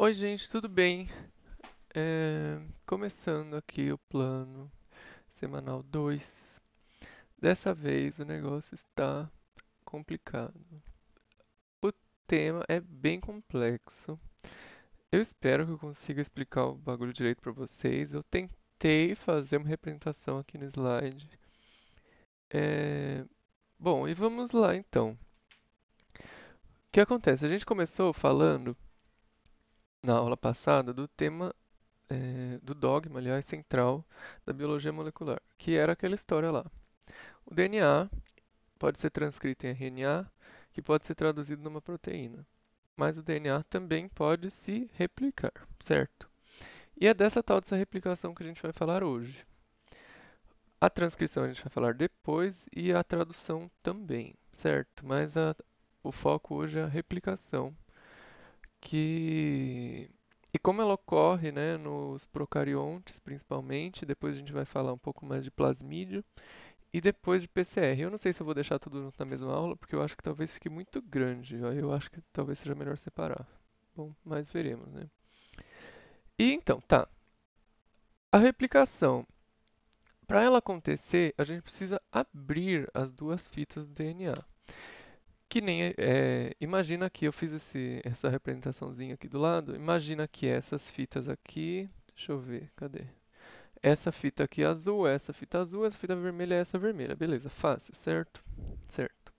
Oi, gente, tudo bem? Começando aqui o plano semanal 2. Dessa vez o negócio está complicado. O tema é bem complexo. Eu espero que eu consiga explicar o bagulho direito para vocês. Eu tentei fazer uma representação aqui no slide. É, Bom, e vamos lá então. O que acontece? A gente começou falando na aula passada do tema do dogma, aliás, central da biologia molecular, que era aquela história lá. O DNA pode ser transcrito em RNA, que pode ser traduzido numa proteína, mas o DNA também pode se replicar, certo? E é dessa replicação que a gente vai falar hoje. A transcrição a gente vai falar depois e a tradução também, certo? Mas o foco hoje é a replicação, que e como ela ocorre, né, nos procariontes principalmente, depois a gente vai falar um pouco mais de plasmídio e depois de PCR. Eu não sei se eu vou deixar tudo junto na mesma aula, porque eu acho que talvez fique muito grande. Aí eu acho que talvez seja melhor separar. Bom, mas veremos, né? E então, tá. A replicação. Para ela acontecer, a gente precisa abrir as duas fitas do DNA. Que nem imagina que eu fiz essa representaçãozinha aqui do lado. Imagina que essas fitas aqui, deixa eu ver, cadê? Essa fita aqui é azul, essa fita vermelha é essa vermelha. Beleza, fácil, certo? Certo.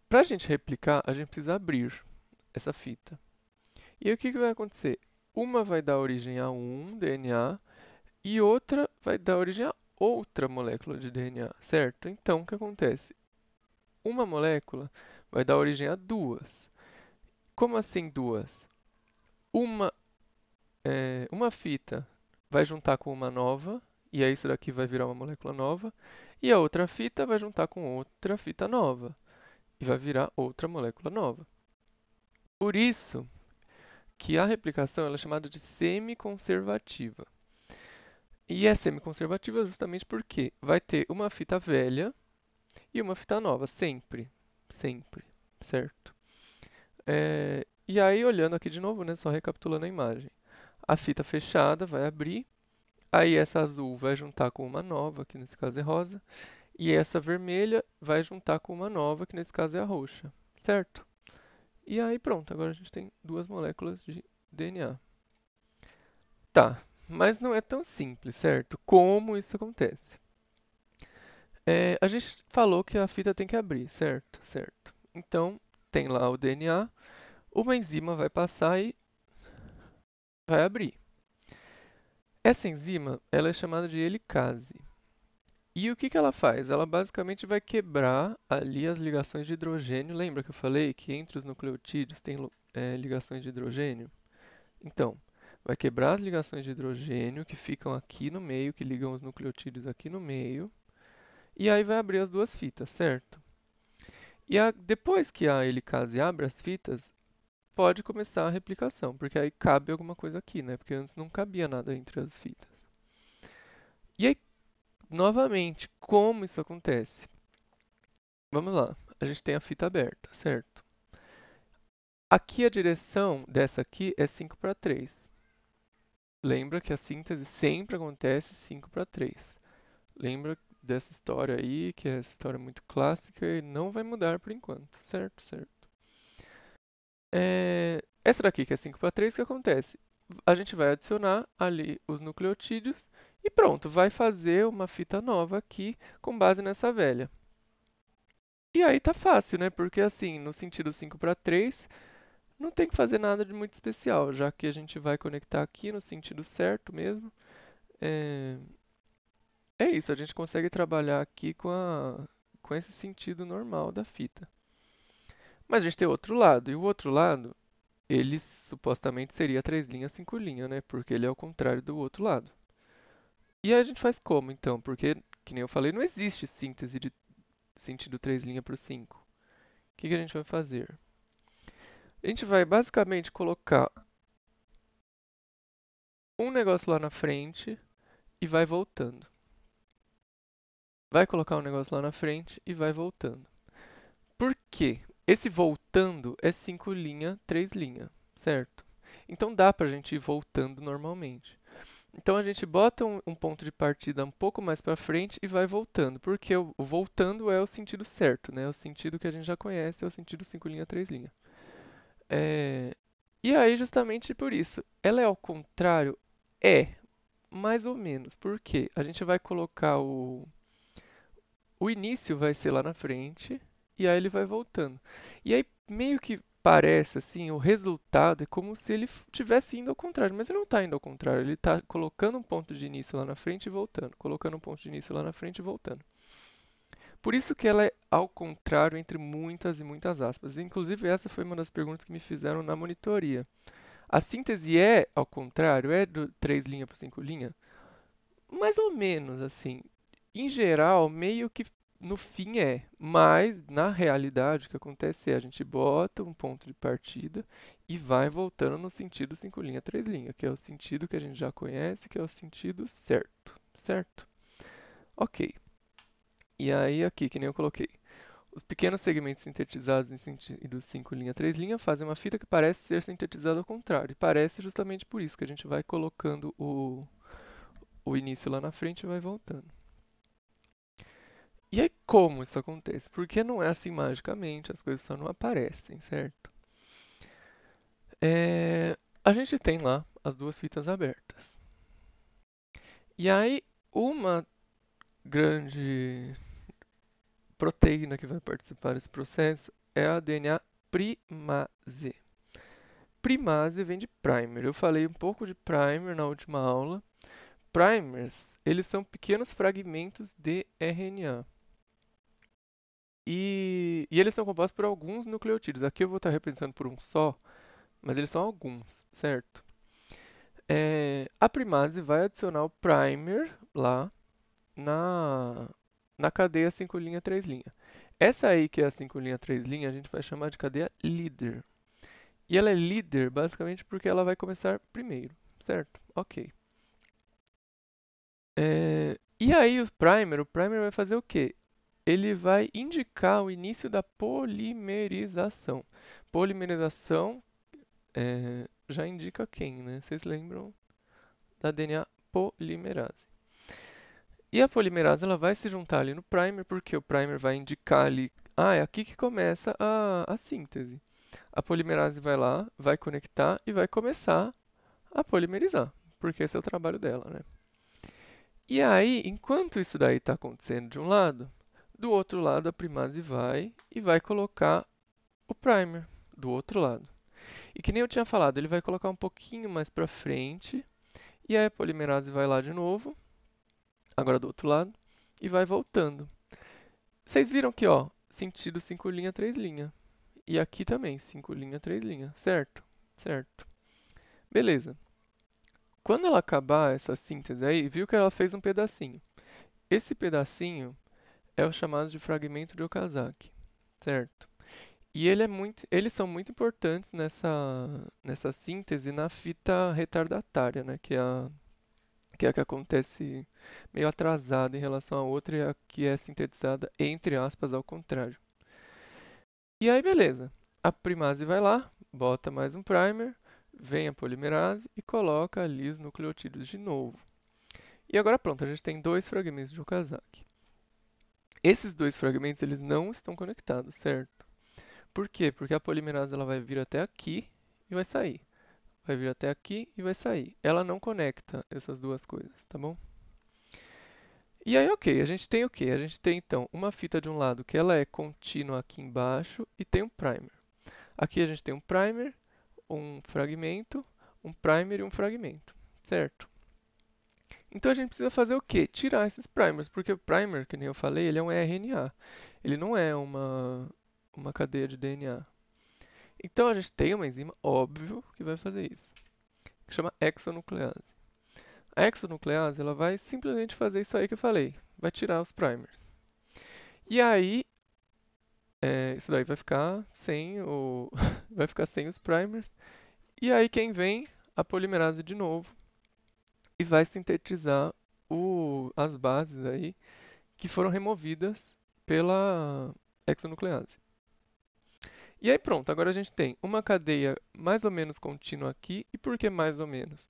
Para a gente replicar, a gente precisa abrir essa fita. E aí, o que vai acontecer? Uma vai dar origem a um DNA e outra vai dar origem a outra molécula de DNA, certo? Então, o que acontece? Uma molécula vai dar origem a duas. Como assim duas? Uma, uma fita vai juntar com uma nova, e aí isso daqui vai virar uma molécula nova, e a outra fita vai juntar com outra fita nova, e vai virar outra molécula nova. Por isso que a replicação ela é chamada de semiconservativa. E é semiconservativa justamente porque vai ter uma fita velha e uma fita nova, sempre. Sempre, certo? E aí, olhando aqui de novo, né, só recapitulando a imagem. A fita fechada vai abrir, aí essa azul vai juntar com uma nova, que nesse caso é rosa, e essa vermelha vai juntar com uma nova, que nesse caso é a roxa, certo? E aí pronto, agora a gente tem duas moléculas de DNA. Tá, mas não é tão simples, certo? Como isso acontece? A gente falou que a fita tem que abrir, certo? Certo. Então, tem lá o DNA, uma enzima vai passar e vai abrir. Essa enzima, ela é chamada de helicase. E o que que ela faz? Ela basicamente vai quebrar ali as ligações de hidrogênio. Lembra que eu falei que entre os nucleotídeos tem ligações de hidrogênio? Então, vai quebrar as ligações de hidrogênio que ficam aqui no meio, que ligam os nucleotídeos aqui no meio, e aí vai abrir as duas fitas, certo? Depois que a helicase abre as fitas, pode começar a replicação, porque aí cabe alguma coisa aqui, né? Porque antes não cabia nada entre as fitas. E aí, novamente, como isso acontece? Vamos lá, a gente tem a fita aberta, certo? Aqui a direção dessa aqui é 5 para 3. Lembra que a síntese sempre acontece 5 para 3. Lembra dessa história aí, que é essa história muito clássica e não vai mudar por enquanto, certo? Certo. Essa daqui, que é 5 para 3, o que acontece? A gente vai adicionar ali os nucleotídeos e pronto, vai fazer uma fita nova aqui com base nessa velha. E aí tá fácil, né? Porque assim, no sentido 5 para 3, não tem que fazer nada de muito especial, já que a gente vai conectar aqui no sentido certo mesmo. É, é isso, a gente consegue trabalhar aqui com esse sentido normal da fita. Mas a gente tem outro lado, e o outro lado ele supostamente seria 3 linhas, 5 linhas, né? Porque ele é o contrário do outro lado. E aí a gente faz como então? Porque, que nem eu falei, não existe síntese de sentido 3 linhas por 5. O que que a gente vai fazer? A gente vai basicamente colocar um negócio lá na frente e vai voltando. Vai colocar um negócio lá na frente e vai voltando. Por quê? Esse voltando é 5 linhas, 3 linhas, certo? Então dá pra gente ir voltando normalmente. Então a gente bota um ponto de partida um pouco mais para frente e vai voltando, porque o voltando é o sentido certo, né? É o sentido que a gente já conhece, é o sentido 5 linha, 3 linha. É, E aí justamente por isso, ela é ao contrário? É, mais ou menos. Por quê? A gente vai colocar o início vai ser lá na frente e aí ele vai voltando. E aí meio que parece assim, o resultado é como se ele tivesse indo ao contrário, mas ele não está indo ao contrário, ele está colocando um ponto de início lá na frente e voltando, colocando um ponto de início lá na frente e voltando. Por isso que ela é ao contrário entre muitas e muitas aspas. Inclusive essa foi uma das perguntas que me fizeram na monitoria. A síntese é ao contrário? É do 3 linha para 5 linha? Mais ou menos, assim. Em geral, meio que no fim é. Mas, na realidade, o que acontece é a gente bota um ponto de partida e vai voltando no sentido 5 linha, 3 linha, que é o sentido que a gente já conhece, que é o sentido certo. Certo? Ok. E aí, aqui, que nem eu coloquei. Os pequenos segmentos sintetizados em sentido 5 linha, 3 linha fazem uma fita que parece ser sintetizada ao contrário. E parece justamente por isso que a gente vai colocando o início lá na frente e vai voltando. E aí, como isso acontece? Porque não é assim magicamente, as coisas só não aparecem, certo? A gente tem lá as duas fitas abertas. E aí, uma grande proteína que vai participar desse processo é a DNA primase. Primase vem de primer. Eu falei um pouco de primer na última aula. Primers, eles são pequenos fragmentos de RNA. E eles são compostos por alguns nucleotídeos. Aqui eu vou estar representando por um só, mas eles são alguns, certo? A primase vai adicionar o primer lá na cadeia 5' 3'. Essa aí que é a 5' 3' a gente vai chamar de cadeia líder. E ela é líder basicamente porque ela vai começar primeiro, certo? Ok. E aí o primer vai fazer o quê? Ele vai indicar o início da polimerização. Polimerização já indica quem, né? Vocês lembram da DNA polimerase. E a polimerase ela vai se juntar ali no primer, porque o primer vai indicar ali, é aqui que começa a síntese. A polimerase vai lá, vai conectar e vai começar a polimerizar, porque esse é o trabalho dela, né? E aí, enquanto isso daí está acontecendo de um lado, do outro lado a primase vai e vai colocar o primer do outro lado. E que nem eu tinha falado, ele vai colocar um pouquinho mais para frente, e aí a polimerase vai lá de novo, agora do outro lado, e vai voltando. Vocês viram que, ó, sentido 5 linha, 3 linha. E aqui também, 5 linha, 3 linha, certo? Certo. Beleza. Quando ela acabar essa síntese aí, viu que ela fez um pedacinho. Esse pedacinho é o chamado de fragmento de Okazaki, certo? E eles são muito importantes nessa síntese na fita retardatária, né? Que é a que acontece meio atrasada em relação à outra e a que é sintetizada, entre aspas, ao contrário. E aí, beleza. A primase vai lá, bota mais um primer, vem a polimerase e coloca ali os nucleotídeos de novo. E agora pronto, a gente tem dois fragmentos de Okazaki. Esses dois fragmentos eles não estão conectados, certo? Por quê? Porque a polimerase ela vai vir até aqui e vai sair. Vai vir até aqui e vai sair. Ela não conecta essas duas coisas, tá bom? E aí, ok, a gente tem o quê? A gente tem então uma fita de um lado que ela é contínua aqui embaixo e tem um primer. Aqui a gente tem um primer, um fragmento, um primer e um fragmento, certo? Então a gente precisa fazer o quê? Tirar esses primers, porque o primer, que nem eu falei, ele é um RNA. Ele não é uma cadeia de DNA. Então a gente tem uma enzima, óbvio, que vai fazer isso, que chama hexonuclease. A hexonuclease ela vai simplesmente fazer isso aí que eu falei, vai tirar os primers. E aí, isso daí vai ficar sem vai ficar sem os primers. E aí quem vem? A polimerase de novo e vai sintetizar as bases aí que foram removidas pela hexonuclease. E aí pronto, agora a gente tem uma cadeia mais ou menos contínua aqui. E por que mais ou menos?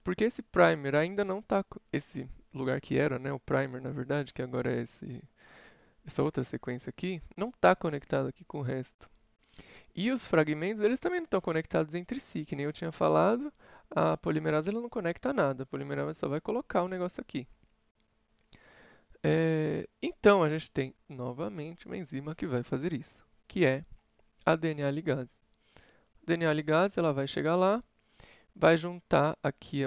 Porque esse primer ainda não está, esse lugar que era, né, o primer na verdade, que agora é essa outra sequência aqui, não está conectado aqui com o resto. E os fragmentos, eles também não estão conectados entre si, que nem eu tinha falado, a polimerase ela não conecta nada, a polimerase só vai colocar o negócio aqui. Então a gente tem novamente uma enzima que vai fazer isso, que é a DNA ligase. A DNA ligase ela vai chegar lá, vai juntar aqui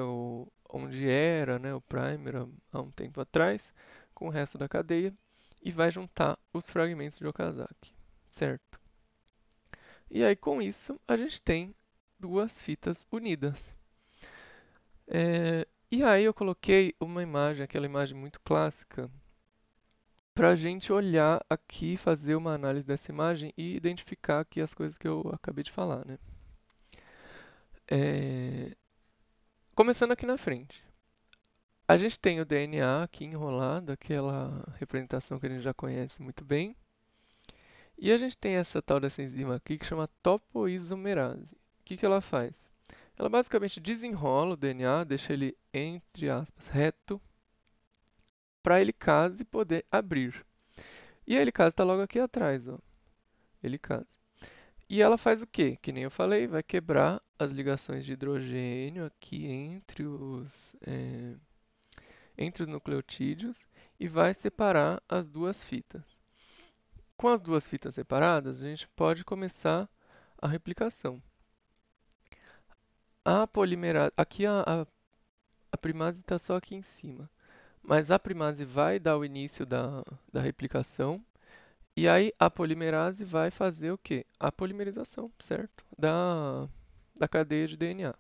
onde era, né, o primer há um tempo atrás, com o resto da cadeia e vai juntar os fragmentos de Okazaki, certo? E aí com isso a gente tem duas fitas unidas. E aí eu coloquei uma imagem, aquela imagem muito clássica, para a gente olhar aqui, fazer uma análise dessa imagem e identificar aqui as coisas que eu acabei de falar, né? Começando aqui na frente. A gente tem o DNA aqui enrolado, aquela representação que a gente já conhece muito bem. E a gente tem essa tal dessa enzima aqui que chama topoisomerase. O que ela faz? Ela basicamente desenrola o DNA, deixa ele, entre aspas, reto, para a helicase poder abrir. E a helicase está logo aqui atrás, ó. Helicase. E ela faz o quê? Que nem eu falei, vai quebrar as ligações de hidrogênio aqui entre os nucleotídeos e vai separar as duas fitas. Com as duas fitas separadas, a gente pode começar a replicação. A polimerase, aqui a primase está só aqui em cima, mas a primase vai dar o início da replicação e aí a polimerase vai fazer o quê? A polimerização, certo? Da cadeia de DNA.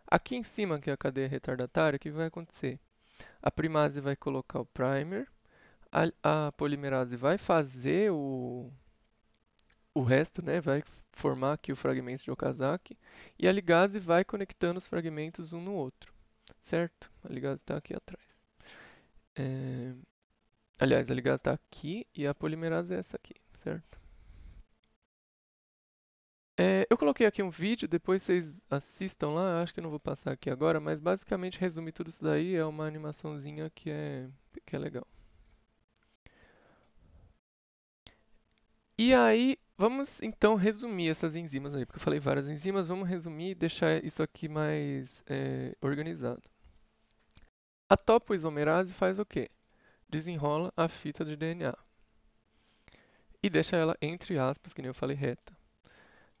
Aqui em cima, que é a cadeia retardatária, o que vai acontecer? A primase vai colocar o primer, a polimerase vai fazer o resto, né? Vai formar aqui o fragmento de Okazaki e a ligase vai conectando os fragmentos um no outro, certo? A ligase está aqui atrás. Aliás, a ligase está aqui e a polimerase é essa aqui, certo? Eu coloquei aqui um vídeo, depois vocês assistam lá, acho que eu não vou passar aqui agora, mas basicamente resume tudo isso daí, é uma animaçãozinha que é legal. E aí, vamos então resumir essas enzimas aí, porque eu falei várias enzimas, vamos resumir e deixar isso aqui mais organizado. A topoisomerase faz o quê? Desenrola a fita de DNA e deixa ela, entre aspas, que nem eu falei, reta.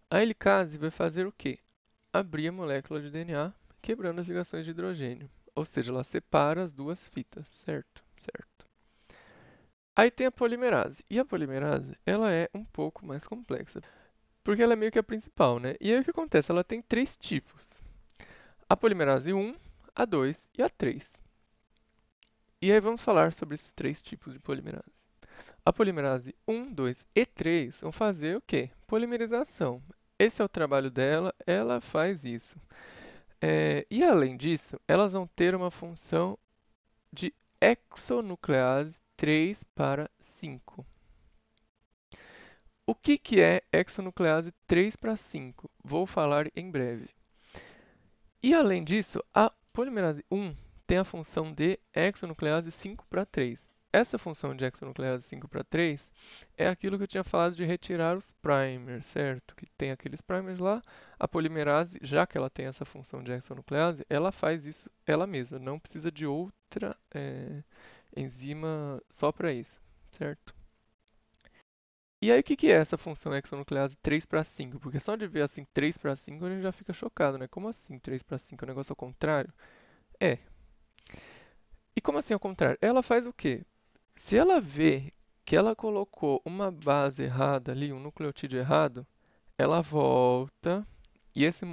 A helicase vai fazer o quê? Abrir a molécula de DNA, quebrando as ligações de hidrogênio. Ou seja, ela separa as duas fitas, certo? Certo. Aí tem a polimerase. E a polimerase, ela é um pouco mais complexa, porque ela é meio que a principal, né? E aí o que acontece? Ela tem três tipos. A polimerase 1, a 2 e a 3. E aí vamos falar sobre esses três tipos de polimerase. A polimerase 1, 2 e 3 vão fazer o quê? Polimerização. Esse é o trabalho dela, ela faz isso. E além disso, elas vão ter uma função de hexonuclease 3 para 5. O que é hexonuclease 3 para 5? Vou falar em breve. E além disso, a polimerase 1 tem a função de hexonuclease 5 para 3. Essa função de hexonuclease 5 para 3 é aquilo que eu tinha falado de retirar os primers, certo? Que tem aqueles primers lá. A polimerase, já que ela tem essa função de hexonuclease, ela faz isso ela mesma, não precisa de outra enzima só para isso, certo? E aí, o que é essa função hexonuclease 3 para 5? Porque só de ver assim 3 para 5 a gente já fica chocado, né? Como assim 3 para 5? É um negócio ao contrário? É. E como assim ao contrário? Ela faz o quê? Se ela vê que ela colocou uma base errada ali, um nucleotídeo errado, ela volta, e esse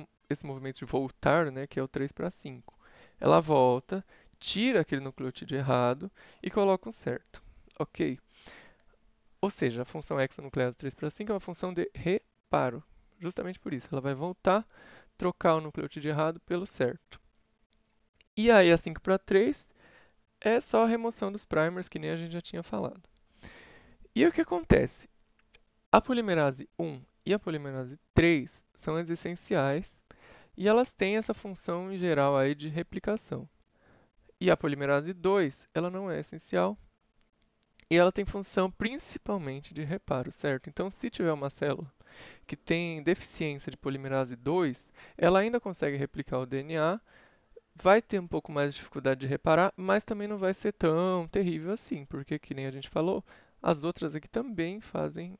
movimento de voltar, né, que é o 3 para 5, ela volta, tira aquele nucleotídeo errado e coloca um certo. Ok? Ou seja, a função hexanuclease 3 para 5 é uma função de reparo. Justamente por isso, ela vai voltar, trocar o nucleotídeo errado pelo certo. E aí a 5 para 3 é só a remoção dos primers, que nem a gente já tinha falado. E o que acontece? A polimerase 1 e a polimerase 3 são as essenciais e elas têm essa função em geral aí de replicação. E a polimerase 2, ela não é essencial e ela tem função principalmente de reparo, certo? Então, se tiver uma célula que tem deficiência de polimerase 2, ela ainda consegue replicar o DNA, vai ter um pouco mais de dificuldade de reparar, mas também não vai ser tão terrível assim, porque, que nem a gente falou, as outras aqui também fazem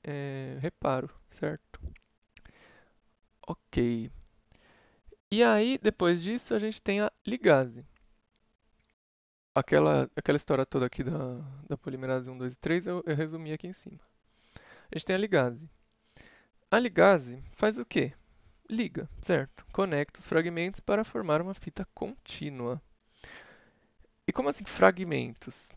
reparo, certo? Ok. E aí, depois disso, a gente tem a ligase. Aquela história toda aqui da polimerase 1, 2 e 3 eu resumi aqui em cima. A gente tem a ligase. A ligase faz o quê? Liga, certo? Conecta os fragmentos para formar uma fita contínua. E como assim fragmentos?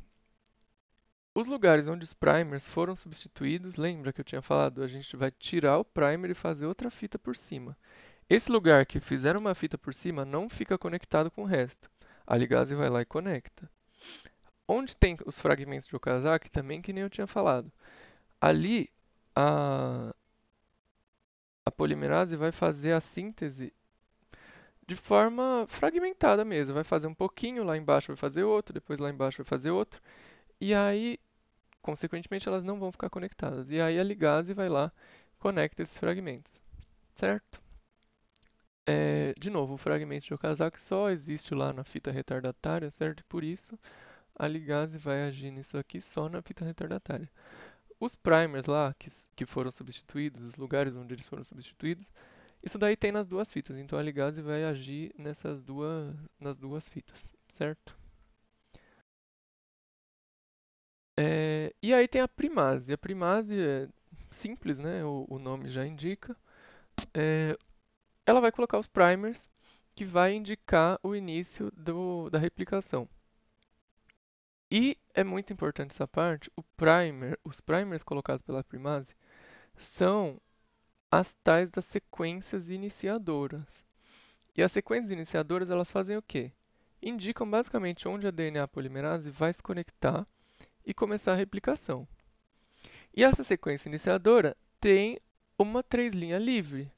Os lugares onde os primers foram substituídos, lembra que eu tinha falado? A gente vai tirar o primer e fazer outra fita por cima. Esse lugar que fizeram uma fita por cima não fica conectado com o resto. A ligase vai lá e conecta. Onde tem os fragmentos de Okazaki, também que nem eu tinha falado. Ali, a, a polimerase vai fazer a síntese de forma fragmentada mesmo. Vai fazer um pouquinho, lá embaixo vai fazer outro, depois lá embaixo vai fazer outro. E aí, consequentemente, elas não vão ficar conectadas. E aí a ligase vai lá, conecta esses fragmentos, certo? De novo, o fragmento de Okazaki só existe lá na fita retardatária, certo? E por isso a ligase vai agir nisso aqui só na fita retardatária. Os primers lá, que foram substituídos, os lugares onde eles foram substituídos, isso daí tem nas duas fitas. Então a ligase vai agir nas duas fitas, certo? E aí tem a primase. A primase é simples, né? O nome já indica. É, ela vai colocar os primers que vai indicar o início da replicação. E é muito importante essa parte, os primers colocados pela primase são as tais das sequências iniciadoras. E as sequências iniciadoras, elas fazem o quê? Indicam basicamente onde a DNA polimerase vai se conectar e começar a replicação. E essa sequência iniciadora tem uma 3' livre.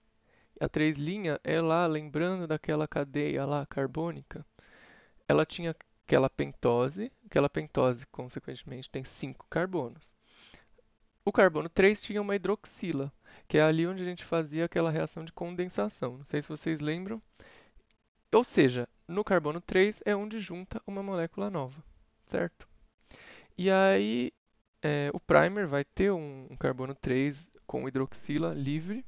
A 3' é lá, lembrando daquela cadeia lá carbônica, ela tinha aquela pentose consequentemente tem 5 carbonos. O carbono 3 tinha uma hidroxila, que é ali onde a gente fazia aquela reação de condensação. Não sei se vocês lembram. Ou seja, no carbono 3 é onde junta uma molécula nova, certo? E aí o primer vai ter um carbono 3 com hidroxila livre,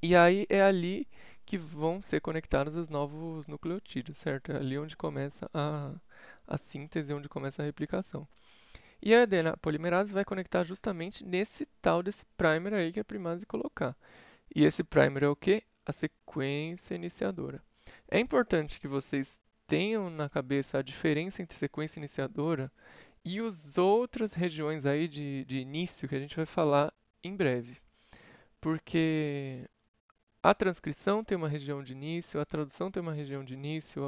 e aí é ali que vão ser conectados os novos nucleotídeos, certo? É ali onde começa a síntese, onde começa a replicação. E a DNA polimerase vai conectar justamente nesse tal desse primer aí que a primase colocar. E esse primer é o quê? A sequência iniciadora. É importante que vocês tenham na cabeça a diferença entre sequência iniciadora e as outras regiões aí de início que a gente vai falar em breve. Porque a transcrição tem uma região de início, a tradução tem uma região de início,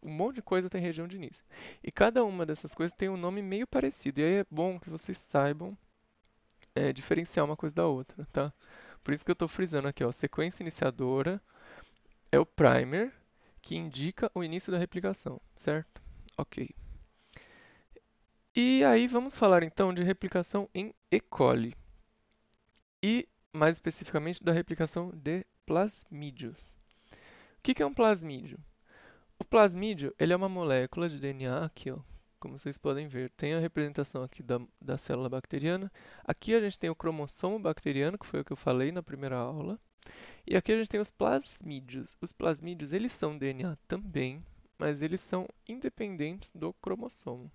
um monte de coisa tem região de início. E cada uma dessas coisas tem um nome meio parecido. E aí é bom que vocês saibam diferenciar uma coisa da outra, tá? Por isso que eu estou frisando aqui, ó, sequência iniciadora é o primer que indica o início da replicação, certo? Ok. E aí vamos falar então de replicação em E. coli e mais especificamente da replicação de plasmídios. O que é um plasmídio? O plasmídio, ele é uma molécula de DNA, aqui ó, como vocês podem ver, tem a representação aqui da célula bacteriana. Aqui a gente tem o cromossomo bacteriano, que foi o que eu falei na primeira aula. E aqui a gente tem os plasmídios. Os plasmídios, eles são DNA também, mas eles são independentes do cromossomo.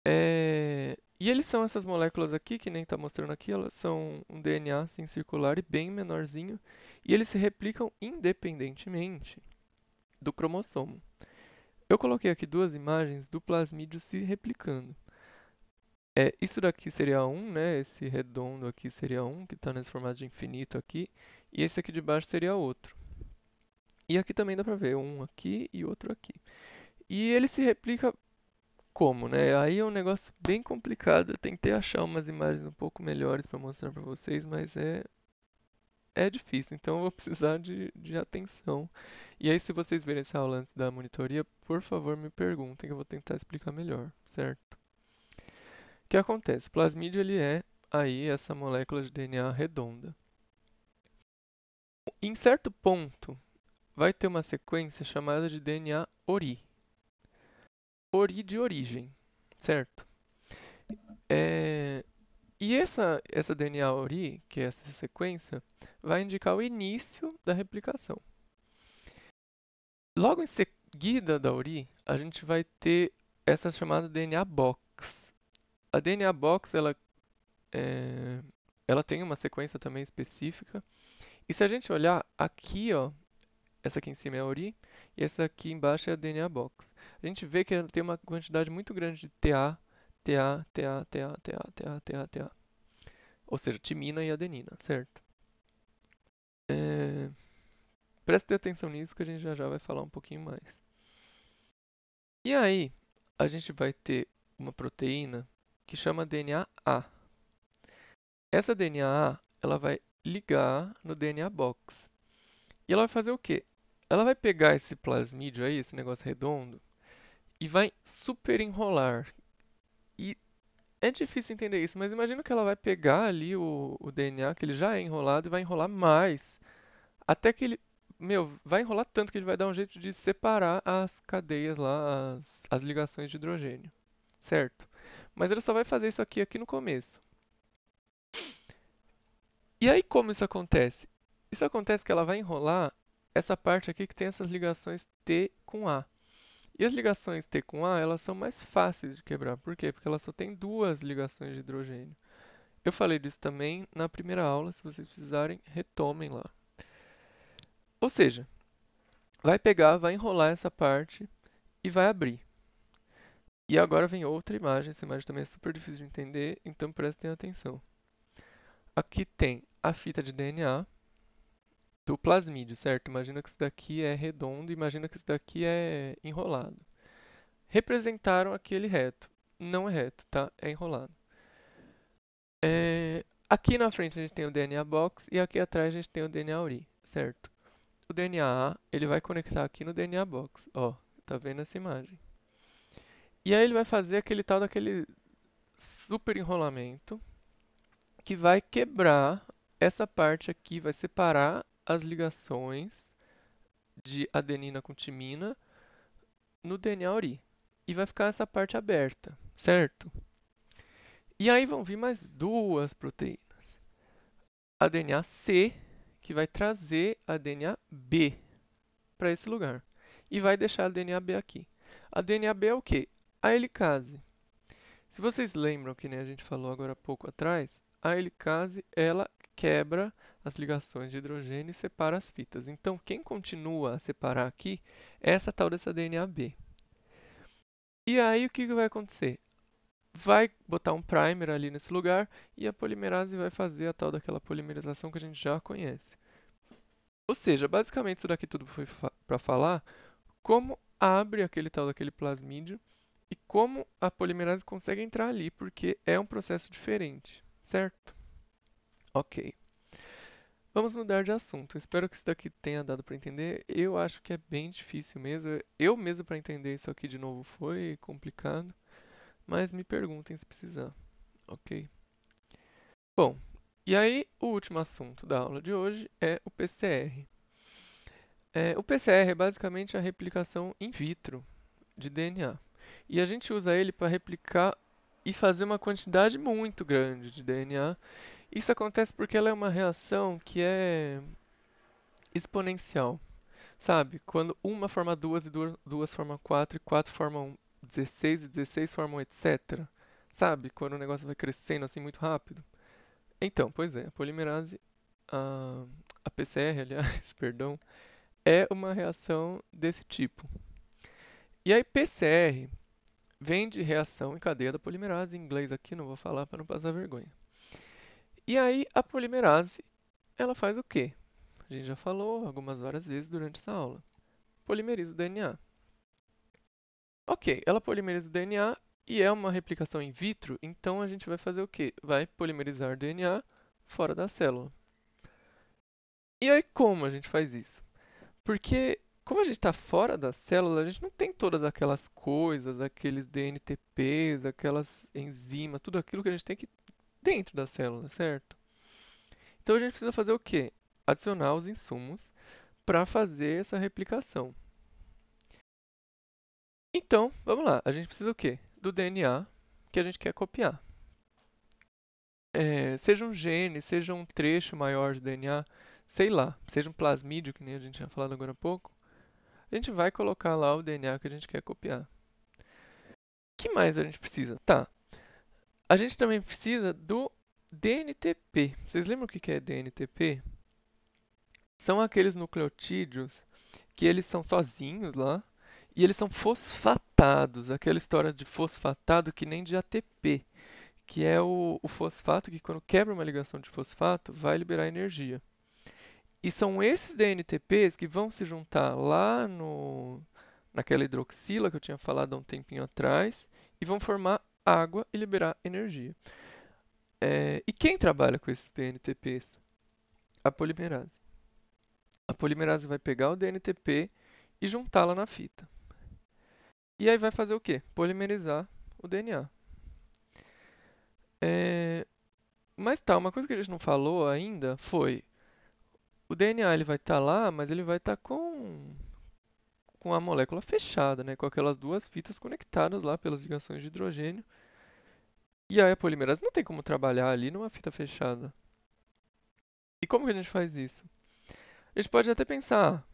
E eles são essas moléculas aqui, que nem está mostrando aqui, elas são um DNA assim, circular e bem menorzinho, e eles se replicam independentemente do cromossomo. Eu coloquei aqui duas imagens do plasmídio se replicando. Isso daqui seria um, né? Esse redondo aqui seria um, que está nesse formato de infinito aqui, e esse aqui de baixo seria outro. E aqui também dá para ver um aqui e outro aqui. E ele se replica como, né? Aí é um negócio bem complicado. Eu tentei achar umas imagens um pouco melhores para mostrar para vocês, mas é difícil, então eu vou precisar de atenção. E aí, se vocês verem essa aula antes da monitoria, por favor me perguntem que eu vou tentar explicar melhor, certo? O que acontece? O plasmídio ele é aí essa molécula de DNA redonda. Em certo ponto, vai ter uma sequência chamada de DNA ORI. ORI de origem, certo? E essa DNA ORI, que é essa sequência, vai indicar o início da replicação. Logo em seguida da ORI, a gente vai ter essa chamada DNA box. A DNA box ela tem uma sequência também específica. E se a gente olhar aqui, ó, essa aqui em cima é a ORI e essa aqui embaixo é a DNA box. A gente vê que ela tem uma quantidade muito grande de TA, TA, TA, TA, TA, TA, TA, TA. Ou seja, timina e adenina, certo? É... Preste atenção nisso que a gente já vai falar um pouquinho mais. E aí, a gente vai ter uma proteína que chama DNA-A. Essa DNA-A, ela vai ligar no DNA box. E ela vai fazer o quê? Ela vai pegar esse plasmídio aí, esse negócio redondo, e vai super enrolar. E é difícil entender isso, mas imagina que ela vai pegar ali o DNA, que ele já é enrolado, e vai enrolar mais. Até que ele, vai enrolar tanto que ele vai dar um jeito de separar as cadeias lá, as ligações de hidrogênio. Certo? Mas ele só vai fazer isso aqui no começo. E aí como isso acontece? Isso acontece que ela vai enrolar essa parte aqui que tem essas ligações T com A. E as ligações T com A, elas são mais fáceis de quebrar. Por quê? Porque elas só têm duas ligações de hidrogênio. Eu falei disso também na primeira aula, se vocês precisarem, retomem lá. Ou seja, vai pegar, vai enrolar essa parte e vai abrir. E agora vem outra imagem, essa imagem também é super difícil de entender, então prestem atenção. Aqui tem a fita de DNA do plasmídio, certo? Imagina que isso daqui é redondo, imagina que isso daqui é enrolado. Representaram aquele reto. Não é reto, tá? É enrolado. Aqui na frente a gente tem o DNA box e aqui atrás a gente tem o DNA URI, certo? O DNA ele vai conectar aqui no DNA box, ó, tá vendo essa imagem? E aí ele vai fazer aquele tal daquele super enrolamento que vai quebrar essa parte aqui, vai separar as ligações de adenina com timina no DNA URI. E vai ficar essa parte aberta, certo? E aí vão vir mais duas proteínas. A DNA C, que vai trazer a DNA B para esse lugar. E vai deixar a DNA B aqui. A DNA B é o quê? A helicase. Se vocês lembram que a gente falou agora há pouco atrás, a helicase ela quebra as ligações de hidrogênio e separa as fitas. Então, quem continua a separar aqui é essa tal dessa DNA B. E aí, o que vai acontecer? Vai botar um primer ali nesse lugar e a polimerase vai fazer a tal daquela polimerização que a gente já conhece. Ou seja, basicamente isso daqui tudo foi para falar como abre aquele tal daquele plasmídio e como a polimerase consegue entrar ali, porque é um processo diferente, certo? Ok. Vamos mudar de assunto. Espero que isso daqui tenha dado para entender. Eu acho que é bem difícil mesmo. Eu mesmo para entender isso aqui de novo foi complicado, mas me perguntem se precisar, ok? Bom, e aí o último assunto da aula de hoje é o PCR. O PCR é basicamente a replicação in vitro de DNA. E a gente usa ele para replicar e fazer uma quantidade muito grande de DNA. Isso acontece porque ela é uma reação que é exponencial. Sabe? Quando uma forma duas e duas formam quatro e quatro formam 16 e 16 formam etc. Sabe? Quando o negócio vai crescendo assim muito rápido. Então, pois é, a polimerase, a, a PCR, aliás, perdão, é uma reação desse tipo. E aí, PCR vem de reação em cadeia da polimerase, em inglês aqui, não vou falar para não passar vergonha. E aí, a polimerase, ela faz o quê? A gente já falou algumas várias vezes durante essa aula. Polimeriza o DNA. Ok, ela polimeriza o DNA e é uma replicação in vitro, então a gente vai fazer o quê? Vai polimerizar o DNA fora da célula. E aí como a gente faz isso? Porque como a gente está fora da célula, a gente não tem todas aquelas coisas, aqueles DNTPs, aquelas enzimas, tudo aquilo que a gente tem que dentro da célula, certo? Então a gente precisa fazer o quê? Adicionar os insumos para fazer essa replicação. Então, vamos lá. A gente precisa o quê? Do DNA que a gente quer copiar. Seja um gene, seja um trecho maior de DNA, sei lá, seja um plasmídio, que nem a gente tinha falado agora há pouco, a gente vai colocar lá o DNA que a gente quer copiar. O que mais a gente precisa? Tá, a gente também precisa do DNTP. Vocês lembram o que é DNTP? São aqueles nucleotídeos que eles são sozinhos lá e eles são fosfatados, aquela história de fosfatado que nem de ATP, que é o fosfato que quando quebra uma ligação de fosfato vai liberar energia. E são esses DNTPs que vão se juntar lá no, naquela hidroxila que eu tinha falado há um tempinho atrás e vão formar água e liberar energia. E quem trabalha com esses DNTPs? A polimerase. A polimerase vai pegar o DNTP e juntá-la na fita. E aí vai fazer o quê? Polimerizar o DNA. É, mas tá, uma coisa que a gente não falou ainda foi o DNA ele vai estar lá, mas ele vai estar com a molécula fechada, né? Com aquelas duas fitas conectadas lá pelas ligações de hidrogênio. E aí a polimerase não tem como trabalhar ali numa fita fechada. E como que a gente faz isso? A gente pode até pensar,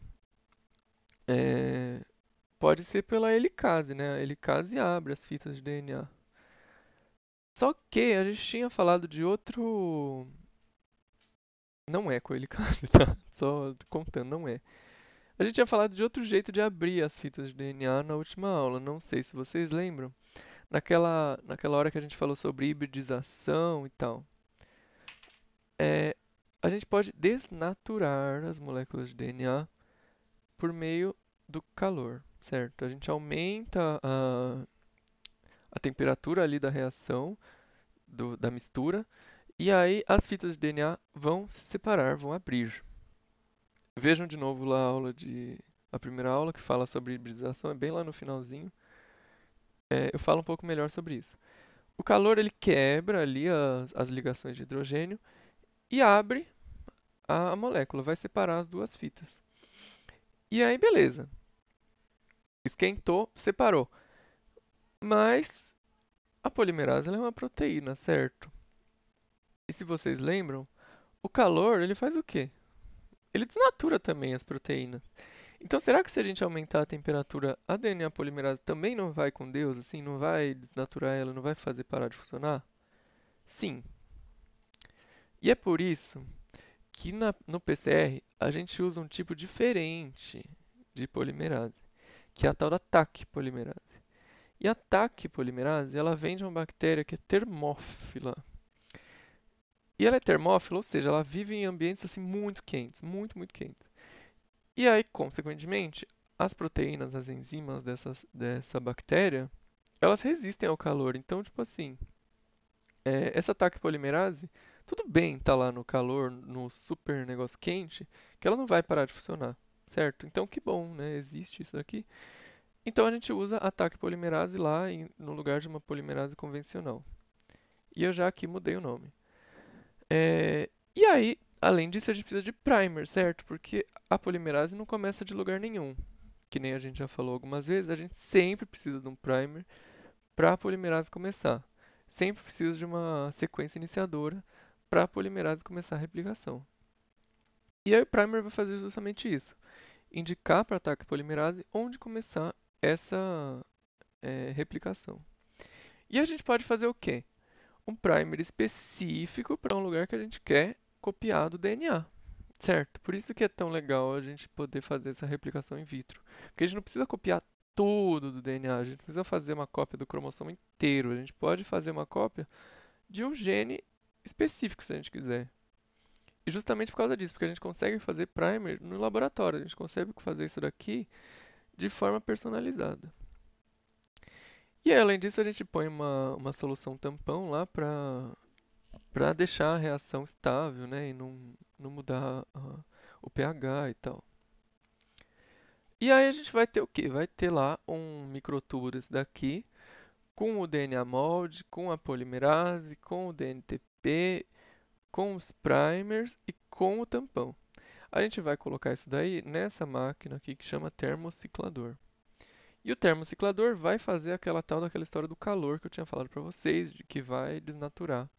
é, pode ser pela helicase, né? A helicase abre as fitas de DNA. Só que a gente tinha falado de outro. Não é com helicase, tá? Só contando, não é. A gente tinha falado de outro jeito de abrir as fitas de DNA na última aula. Não sei se vocês lembram. Naquela hora que a gente falou sobre hibridização e tal. É, a gente pode desnaturar as moléculas de DNA por meio do calor, certo? A gente aumenta a temperatura ali da reação, da mistura, e aí as fitas de DNA vão se separar, vão abrir. Vejam de novo lá a primeira aula que fala sobre hibridização, é bem lá no finalzinho. Eu falo um pouco melhor sobre isso. O calor ele quebra ali as ligações de hidrogênio e abre a molécula, vai separar as duas fitas. E aí, beleza. Esquentou, separou. Mas a polimerase ela é uma proteína, certo? E se vocês lembram, o calor ele faz o quê? Ele desnatura também as proteínas. Então, será que se a gente aumentar a temperatura, a DNA polimerase também não vai com Deus, assim, não vai desnaturar ela, não vai fazer parar de funcionar? Sim. E é por isso que no PCR a gente usa um tipo diferente de polimerase, que é a tal da Taq polimerase. E a Taq polimerase, ela vem de uma bactéria que é termófila. E ela é termófila, ou seja, ela vive em ambientes assim muito quentes, muito, muito quentes. E aí, consequentemente, as proteínas, as enzimas dessa bactéria, elas resistem ao calor. Então, tipo assim, essa Taq polimerase, tudo bem tá lá no calor, no super negócio quente, que ela não vai parar de funcionar, certo? Então, que bom, né? Existe isso aqui. Então, a gente usa a Taq polimerase lá no lugar de uma polimerase convencional. E eu já aqui mudei o nome. E aí, além disso, a gente precisa de primer, certo? Porque a polimerase não começa de lugar nenhum. Que nem a gente já falou algumas vezes, a gente sempre precisa de um primer para a polimerase começar. Sempre precisa de uma sequência iniciadora para a polimerase começar a replicação. E aí o primer vai fazer justamente isso. Indicar para a ataque polimerase onde começar essa replicação. E a gente pode fazer o quê? Um primer específico para um lugar que a gente quer copiar do DNA. Certo? Por isso que é tão legal a gente poder fazer essa replicação in vitro. Porque a gente não precisa copiar tudo do DNA, a gente não precisa fazer uma cópia do cromossomo inteiro. A gente pode fazer uma cópia de um gene específico se a gente quiser. E justamente por causa disso, porque a gente consegue fazer primer no laboratório, a gente consegue fazer isso daqui de forma personalizada. E aí, além disso, a gente põe uma solução tampão lá para deixar a reação estável, né, e não mudar o pH e tal. E aí a gente vai ter o quê? Vai ter lá um microtubo desse daqui, com o DNA molde, com a polimerase, com o DNTP, com os primers e com o tampão. A gente vai colocar isso daí nessa máquina aqui que chama termociclador. E o termociclador vai fazer aquela tal daquela história do calor que eu tinha falado para vocês, de que vai desnaturar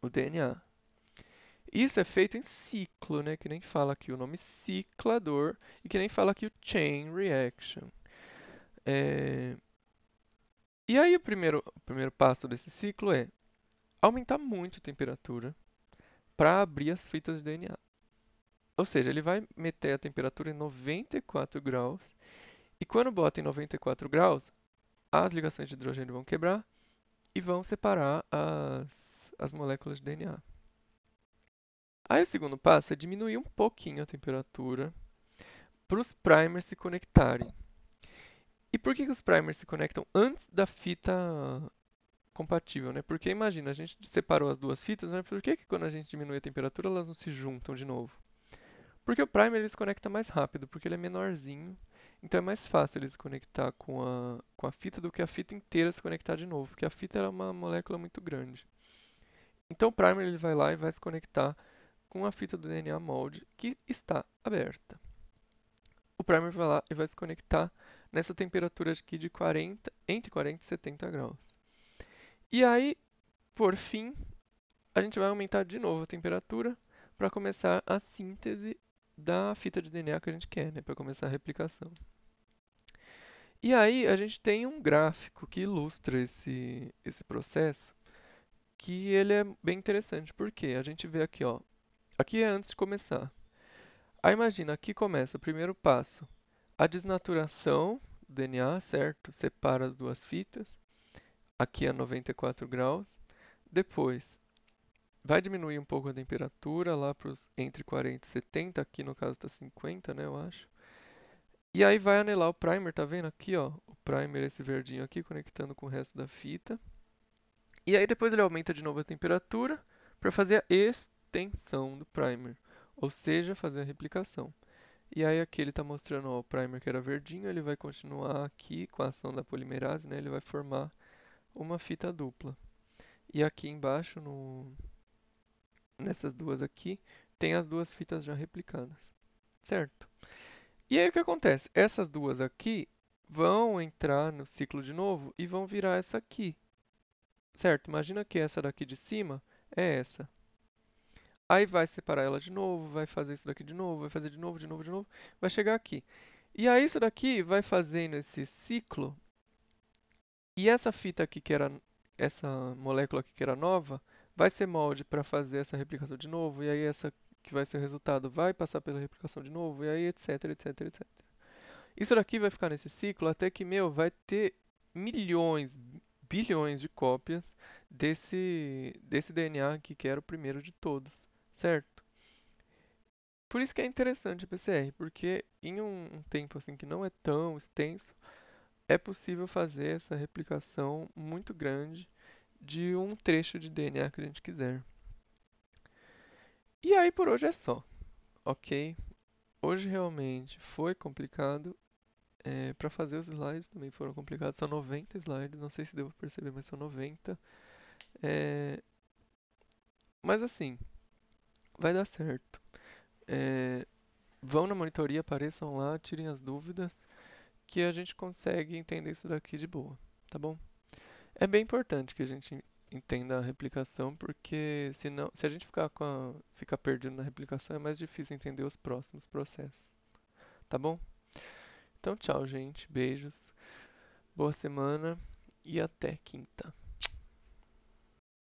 o DNA. Isso é feito em ciclo, né? Que nem fala aqui o nome ciclador e que nem fala aqui o chain reaction. É, E aí o primeiro passo desse ciclo é aumentar muito a temperatura para abrir as fitas de DNA. Ou seja, ele vai meter a temperatura em 94 graus e quando bota em 94 graus, as ligações de hidrogênio vão quebrar e vão separar as moléculas de DNA. Aí o segundo passo é diminuir um pouquinho a temperatura para os primers se conectarem. E por que os primers se conectam antes da fita compatível, né? Porque imagina, a gente separou as duas fitas, mas por que quando a gente diminui a temperatura elas não se juntam de novo? Porque o primer ele se conecta mais rápido, porque ele é menorzinho, então é mais fácil ele se conectar com a fita do que a fita inteira se conectar de novo, porque a fita é uma molécula muito grande. Então o primer ele vai lá e vai se conectar com a fita do DNA molde que está aberta. O primer vai lá e vai se conectar nessa temperatura aqui de 40, entre 40 e 70 graus. E aí, por fim, a gente vai aumentar de novo a temperatura para começar a síntese da fita de DNA que a gente quer, né, para começar a replicação. E aí a gente tem um gráfico que ilustra esse processo, que ele é bem interessante, porque a gente vê aqui, ó, aqui é antes de começar. Aí imagina, aqui começa o primeiro passo, a desnaturação do DNA, certo? Separa as duas fitas, aqui a 94 graus. Depois, vai diminuir um pouco a temperatura lá para entre 40 e 70, aqui no caso está 50, né, eu acho. E aí vai anelar o primer, tá vendo aqui, ó, o primer esse verdinho aqui conectando com o resto da fita. E aí depois ele aumenta de novo a temperatura para fazer a extensão do primer, ou seja, fazer a replicação. E aí aqui ele está mostrando, ó, o primer que era verdinho, ele vai continuar aqui com a ação da polimerase, né, ele vai formar uma fita dupla. E aqui embaixo nessas duas aqui, tem as duas fitas já replicadas, certo? E aí o que acontece? Essas duas aqui vão entrar no ciclo de novo e vão virar essa aqui, certo? Imagina que essa daqui de cima é essa. Aí vai separar ela de novo, vai fazer isso daqui de novo, vai fazer de novo, de novo, de novo, vai chegar aqui. E aí isso daqui vai fazendo esse ciclo e essa fita aqui que era essa molécula aqui que era nova, vai ser molde para fazer essa replicação de novo, e aí essa que vai ser o resultado vai passar pela replicação de novo, e aí etc, etc, etc. Isso daqui vai ficar nesse ciclo até que, meu, vai ter milhões, bilhões de cópias desse DNA aqui que era o primeiro de todos, certo? Por isso que é interessante a PCR, porque em um tempo assim que não é tão extenso, é possível fazer essa replicação muito grande de um trecho de DNA que a gente quiser. E aí por hoje é só, ok? Hoje realmente foi complicado. Para fazer os slides também foram complicados. São 90 slides, não sei se deu pra perceber, mas são 90. É, mas assim, vai dar certo. É, vão na monitoria, apareçam lá, tirem as dúvidas, que a gente consegue entender isso daqui de boa, tá bom? É bem importante que a gente entenda a replicação, porque senão, se a gente ficar perdido na replicação, é mais difícil entender os próximos processos, tá bom? Então, tchau, gente. Beijos. Boa semana e até quinta.